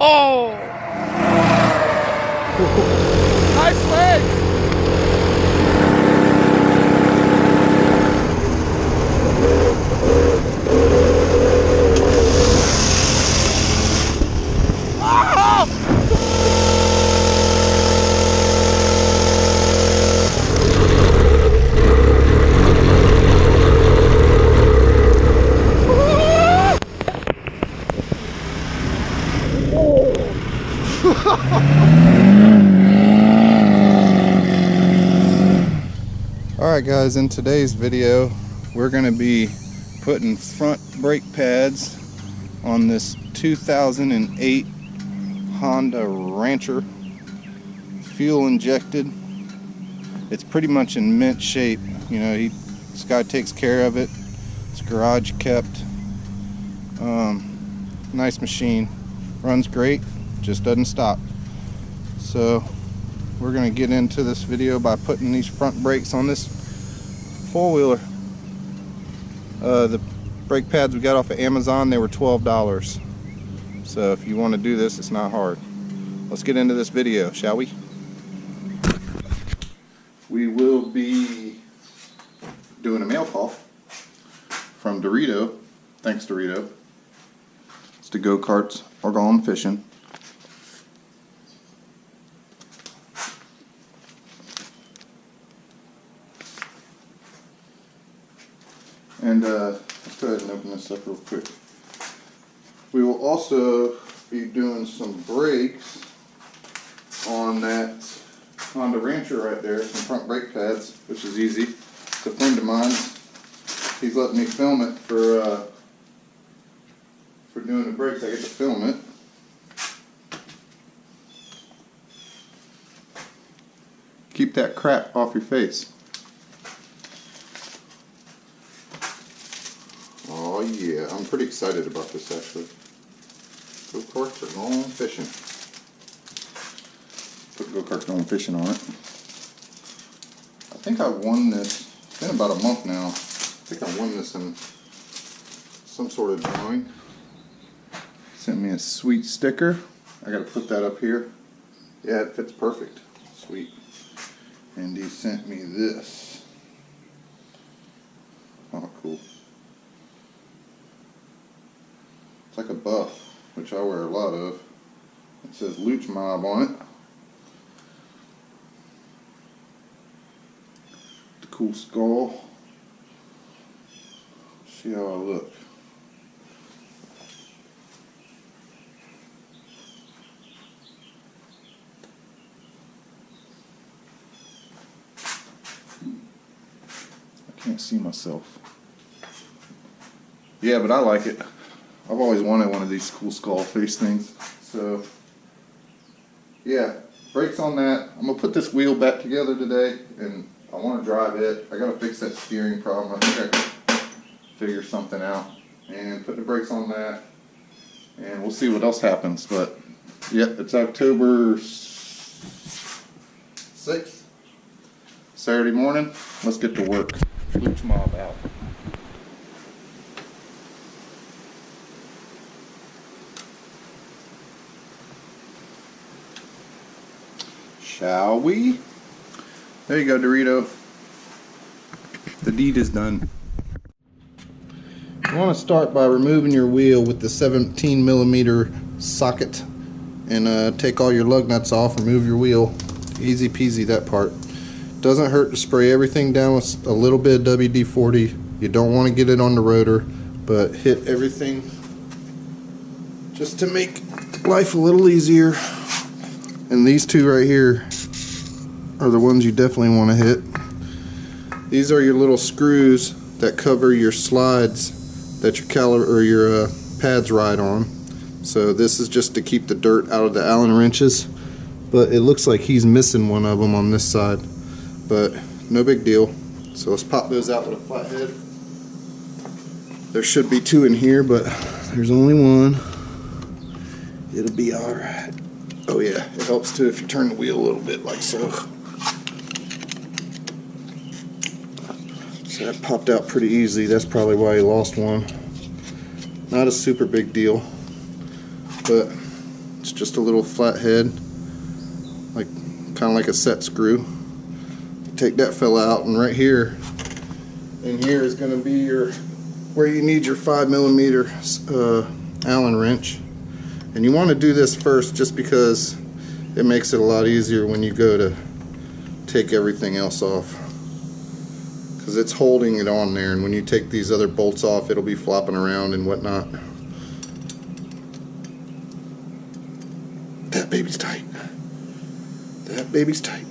Oh! Nice leg! Alright guys, in today's video we're going to be putting front brake pads on this 2008 Honda Rancher, fuel injected. It's pretty much in mint shape. You know, this guy takes care of it. It's garage kept. Nice machine, runs great, just doesn't stop. So we're going to get into this video by putting these front brakes on this four-wheeler. The brake pads we got off of Amazon, they were $12. So if you want to do this, it's not hard. Let's get into this video, shall we? We will be doing a mail call from Dorito. Thanks, Dorito. It's the go-karts are gone fishing. And let's go ahead and open this up real quick. We will also be doing some brakes on that Honda Rancher right there, some front brake pads, which is easy. It's a friend of mine. He's letting me film it for doing the brakes. I get to film it. Keep that crap off your face. Oh yeah, I'm pretty excited about this actually. Go-karts are going fishing. Put go-karts going fishing on it. I think I won this, it's been about a month now. I think I won this in some sort of drawing. Sent me a sweet sticker. I gotta put that up here. Yeah, it fits perfect. Sweet. And he sent me this. Oh, cool. It's like a buff, which I wear a lot of. It says Luch Mob on it. The cool skull. See how I look. I can't see myself. Yeah, but I like it. I've always wanted one of these cool skull face things. So, yeah, brakes on that. I'm going to put this wheel back together today, and I want to drive it. I got to fix that steering problem. I think I can figure something out. And put the brakes on that, and we'll see what else happens. But, yeah, it's October 6th, Saturday morning. Let's get to work. Luch Mob out. Shall we? There you go, Dorito. The deed is done. You want to start by removing your wheel with the 17mm socket and take all your lug nuts off, remove your wheel. Easy peasy, that part. Doesn't hurt to spray everything down with a little bit of WD-40. You don't want to get it on the rotor, but hit everything just to make life a little easier. And these two right here are the ones you definitely want to hit. These are your little screws that cover your slides that your caliper or your pads ride on. So this is just to keep the dirt out of the Allen wrenches. But it looks like he's missing one of them on this side. But no big deal. So let's pop those out with a flathead. There should be two in here, but there's only one. It'll be alright. Oh yeah, it helps too if you turn the wheel a little bit like so. So that popped out pretty easy. That's probably why he lost one. Not a super big deal, but It's just a little flat head, like kind of like a set screw. Take that fella out, and right here, in here is going to be your where you need your 5mm Allen wrench. And you want to do this first just because it makes it a lot easier when you go to take everything else off, because it's holding it on there, and when you take these other bolts off it'll be flopping around and whatnot. That baby's tight. That baby's tight.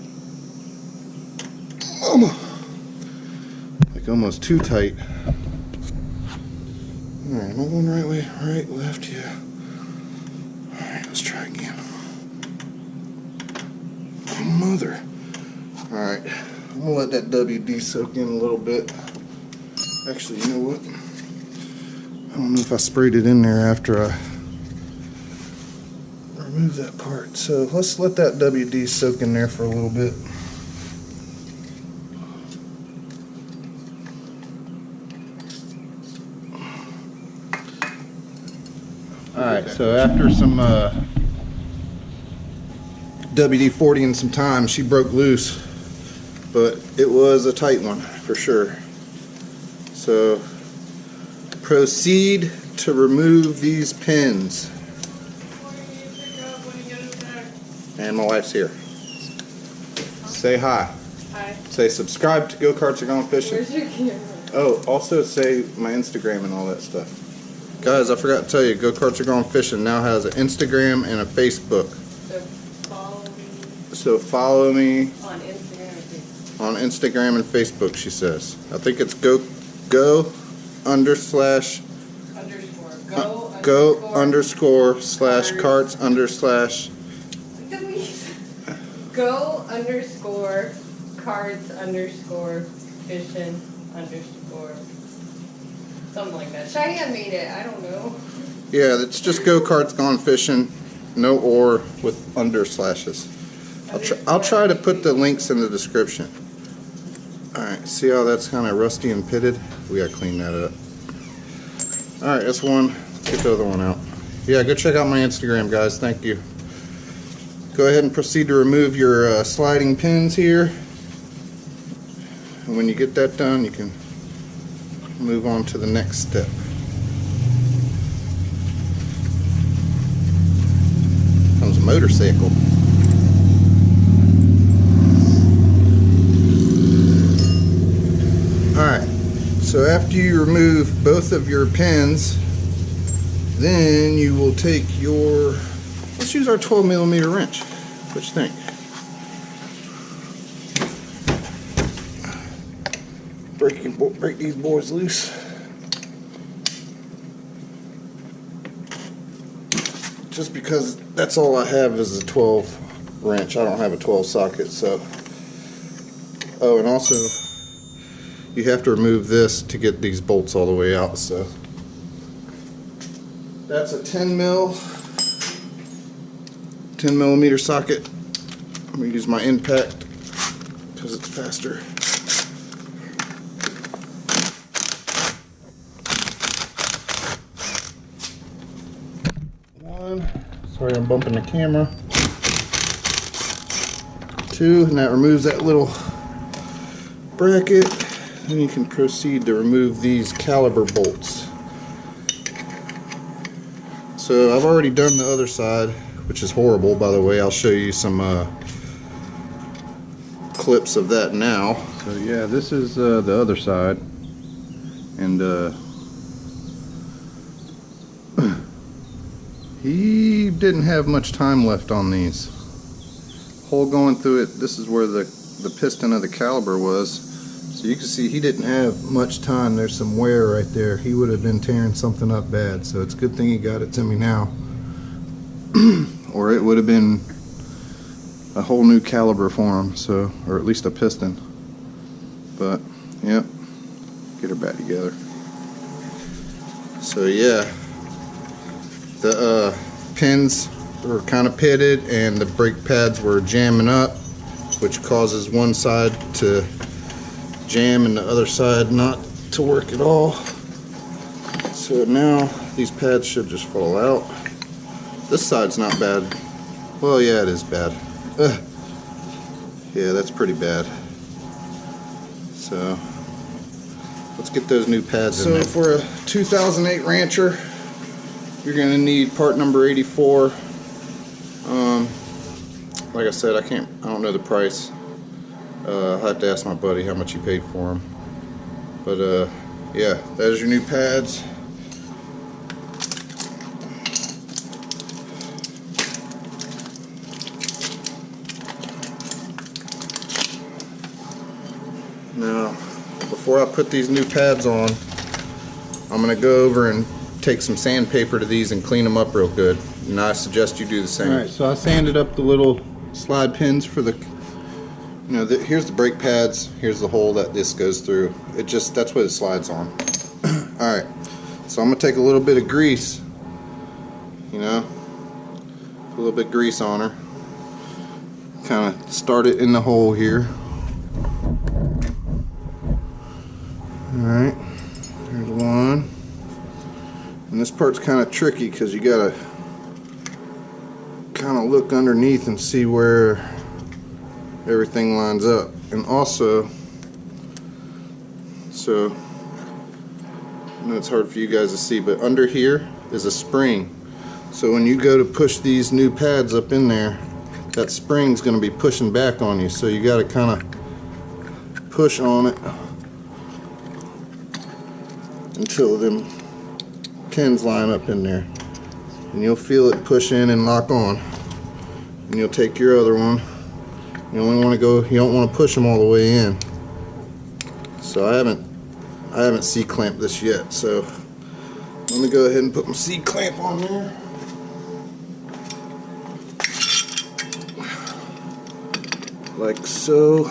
Like almost too tight. Alright, am I going the right way? Right, left, yeah. Alright, let's try again. Oh, mother. Alright, I'm gonna let that WD soak in a little bit. Actually, you know what? I don't know if I sprayed it in there after I removed that part. So let's let that WD soak in there for a little bit. Alright, so after some WD-40 and some time, she broke loose, but it was a tight one for sure. So proceed to remove these pins. And my wife's here. Say hi. Hi. Say subscribe to Go Karts Are Gone Fishing. Where's your camera? Oh, also say my Instagram and all that stuff. Guys, I forgot to tell you, Go Karts Are Gone Fishing now has an Instagram and a Facebook. So follow me on Instagram and Facebook. On Instagram and Facebook, she says. I think it's go underscore slash carts underslash go underscore carts underscore fishing underscore something like that. Cheyenne made it. I don't know. Yeah, it's just Go Karts Gone Fishing, no or with underslashes. I'll try to put the links in the description. Alright, see how that's kind of rusty and pitted? We gotta clean that up. Alright, that's one. Let's get the other one out. Yeah, go check out my Instagram, guys. Thank you. Go ahead and proceed to remove your sliding pins here. And when you get that done, you can move on to the next step. Comes a motorcycle. Alright, so after you remove both of your pins, then you will take your, let's use our 12mm wrench. What you think? Break these boys loose. Just because that's all I have is a 12 wrench. I don't have a 12 socket, so. Oh, and also, you have to remove this to get these bolts all the way out, so. That's a 10mm socket. I'm going to use my impact because it's faster. One, sorry I'm bumping the camera. Two, and that removes that little bracket. Then you can proceed to remove these caliper bolts. So I've already done the other side, which is horrible, by the way. I'll show you some clips of that now. So yeah, this is the other side, and he didn't have much time left on these. Hole going through it, this is where the piston of the caliper was. So you can see he didn't have much time. There's some wear right there. He would have been tearing something up bad. So it's a good thing he got it to me now. Or it would have been a whole new caliber for him. So, or at least a piston. But, yep. Get her back together. So yeah. The pins were kind of pitted and the brake pads were jamming up, which causes one side to jam and the other side not to work at all. So now these pads should just fall out. This side's not bad. Well, yeah, it is bad. Ugh. Yeah, that's pretty bad. So let's get those new pads in there. So for a 2008 Rancher, you're going to need part number 84. Like I said, I don't know the price. I'll have to ask my buddy how much he paid for them. But yeah, there's your new pads. Now, before I put these new pads on, I'm going to go over and take some sandpaper to these and clean them up real good. And I suggest you do the same. Alright, so I sanded up the little slide pins for the, here's the brake pads, here's the hole that this goes through. That's what it slides on. Alright, so I'm going to take a little bit of grease, put a little bit of grease on her. Kind of start it in the hole here. Alright, there's one. And this part's kind of tricky because you gotta kind of look underneath and see where everything lines up. And also, so I know it's hard for you guys to see, but under here is a spring. So when you go to push these new pads up in there, that spring's going to be pushing back on you. So you got to kind of push on it until them pins line up in there, and you'll feel it push in and lock on. And you'll take your other one. You only want to go. You don't want to push them all the way in. So I haven't C-clamped this yet. So let me go ahead and put my C-clamp on there. Like so.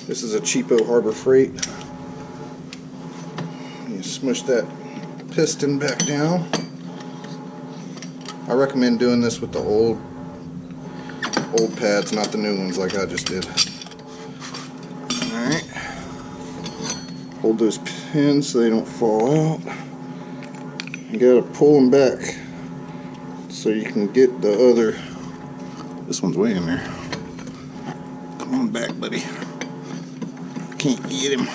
This is a cheapo Harbor Freight. You smush that piston back down. I recommend doing this with the old pads, not the new ones like I just did. Alright. Hold those pins so they don't fall out. You gotta pull them back so you can get the other. This one's way in there. Come on back, buddy. Can't get him.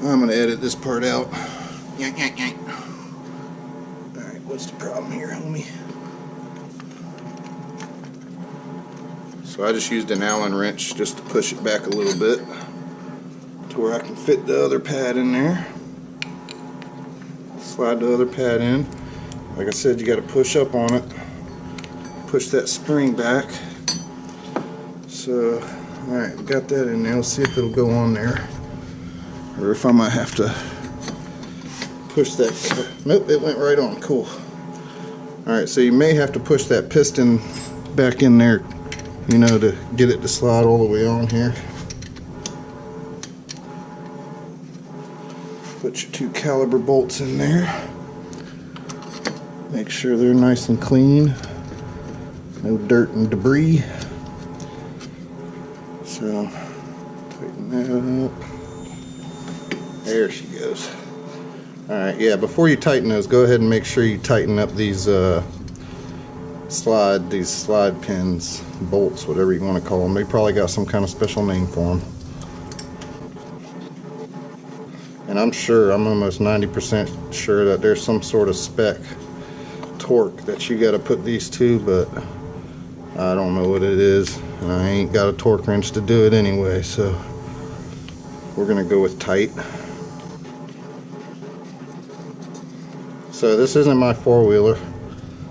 I'm gonna edit this part out. Yank, yank, yank. Alright, what's the problem here, homie? So I just used an Allen wrench just to push it back a little bit to where I can fit the other pad in there. Slide the other pad in. Like I said, you gotta push up on it. Push that spring back. So, alright, we got that in there. Let's see if it'll go on there. Or if I might have to push that. Nope, it went right on. Cool. Alright, so you may have to push that piston back in there, to get it to slide all the way on here. Put your 2 caliper bolts in there. Make sure they're nice and clean. No dirt and debris. So, tighten that up. There she goes. Alright, yeah, before you tighten those, go ahead and make sure you tighten up these slide pins, bolts, whatever you want to call them. They probably got some kind of special name for them. And I'm almost 90% sure that there's some sort of spec torque that you got to put these to, but I don't know what it is, and I ain't got a torque wrench to do it anyway, so we're gonna go with tight. So this isn't my four-wheeler,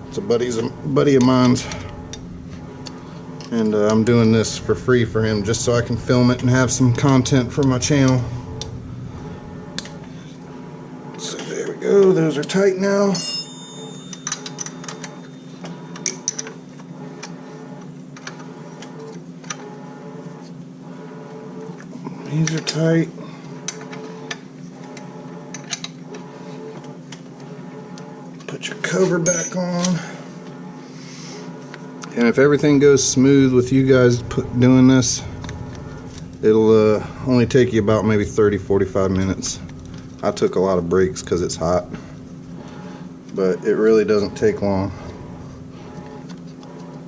it's a buddy of mine's, and I'm doing this for free for him just so I can film it and have some content for my channel. So there we go, those are tight now. These are tight. Put your cover back on. And if everything goes smooth with you guys doing this, it'll only take you about maybe 30-45 minutes. I took a lot of breaks because it's hot, but it really doesn't take long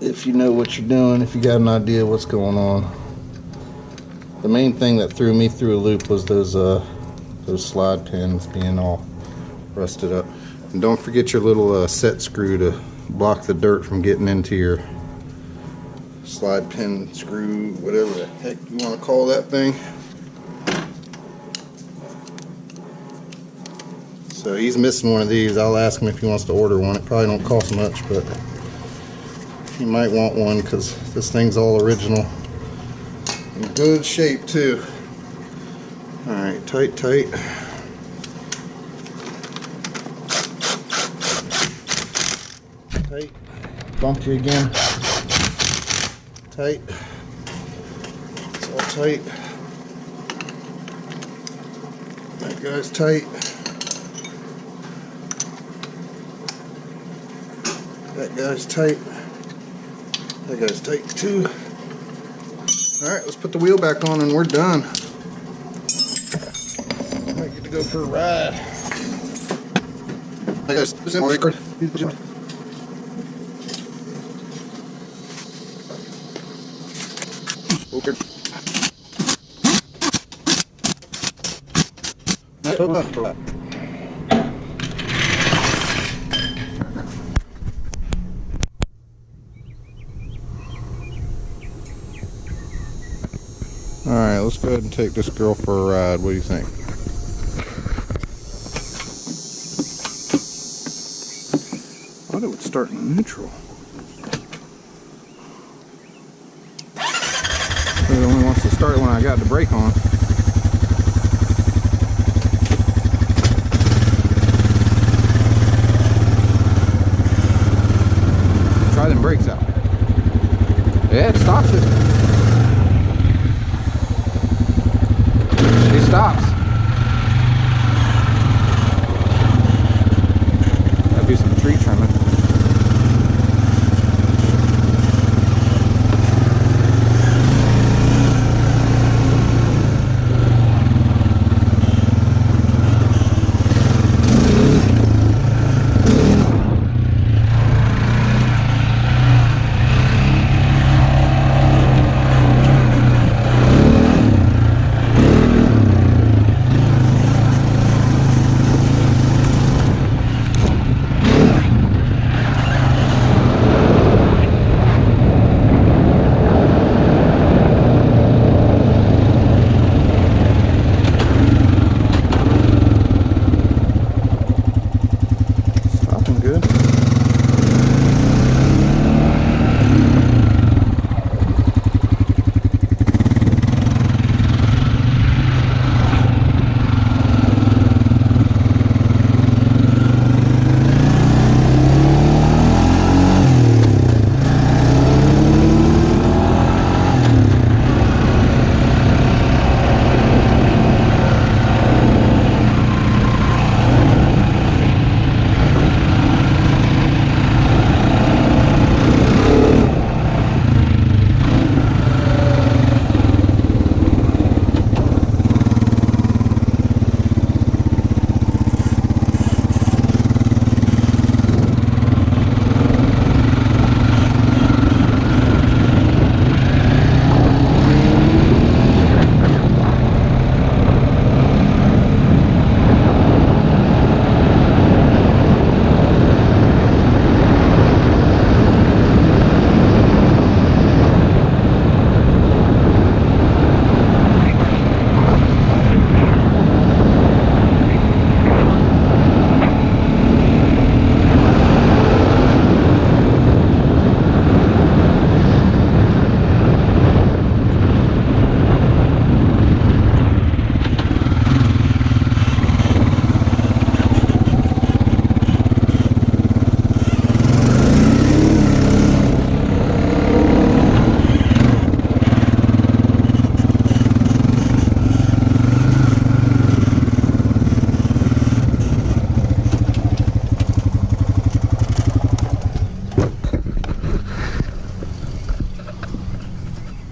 if you know what you're doing, if you got an idea what's going on. The main thing that threw me through a loop was those slide pins being all rusted up. And don't forget your little set screw to block the dirt from getting into your slide pin screw, whatever the heck you want to call that thing. So he's missing one of these. I'll ask him if he wants to order one. It probably don't cost much, but he might want one because this thing's all original. In good shape too. Alright, tight, tight. Tight. Bumped you again. Tight. It's all tight. That guy's tight. That guy's tight. That guy's tight too. Alright, let's put the wheel back on and we're done. Might get to go for a ride. That guy's Alright, let's go ahead and take this girl for a ride. What do you think? I thought it would start in neutral. It only wants to start when I got the brake on. Let's try them brakes out. Yeah, it stops it. She stops. Gotta do some tree trimming.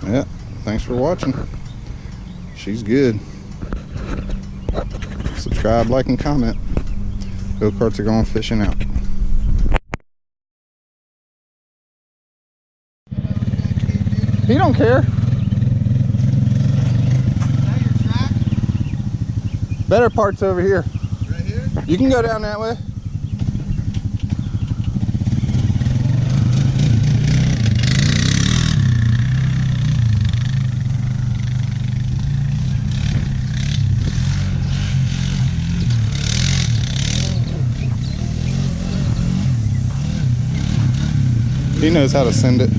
Yeah, thanks for watching. She's good. Subscribe, like, and comment. Go-karts are going fishing out. He don't care. Now your track? Better part's over here. Right here? You can go down that way. He knows how to send it.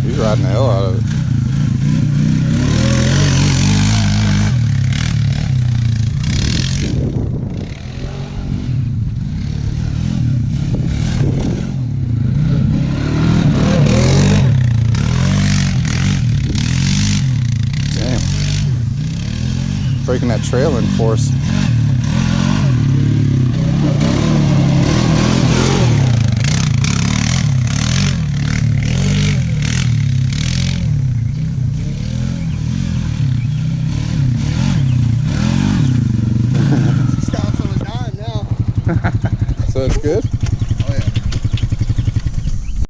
He's riding the hell out of it. Damn. Breaking that trailing force. Stops on a dime now. So it's good?